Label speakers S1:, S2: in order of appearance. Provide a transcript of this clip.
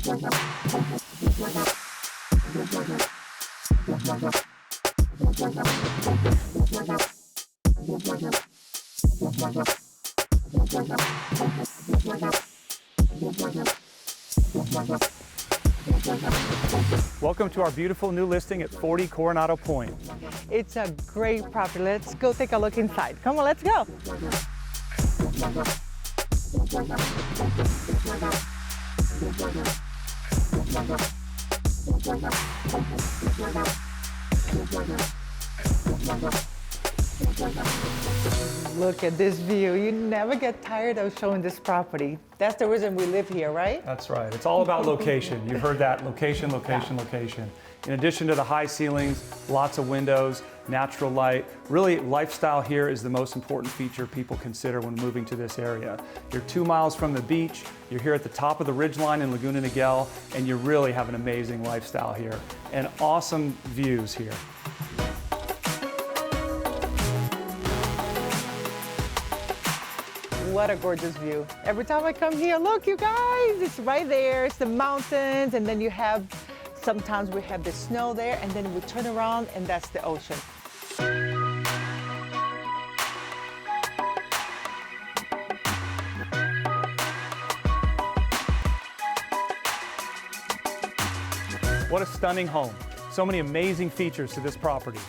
S1: Welcome to our beautiful new listing at 40 Coronado Pointe.
S2: It's a great property. Let's go take a look inside. Come on, let's go. Look at this view. You never get tired of showing this property. That's the reason we live here, right?
S1: That's right. It's all about location. You've heard that. Location, location, location. In addition to the high ceilings, lots of windows, natural light. Really, lifestyle here is the most important feature people consider when moving to this area. You're 2 miles from the beach, you're here at the top of the ridgeline in Laguna Niguel, and you really have an amazing lifestyle here. And awesome views here.
S2: What a gorgeous view. Every time I come here, look you guys, it's right there. It's the mountains, and then you have, sometimes we have the snow there, and then we turn around and that's the ocean.
S1: What a stunning home. So many amazing features to this property.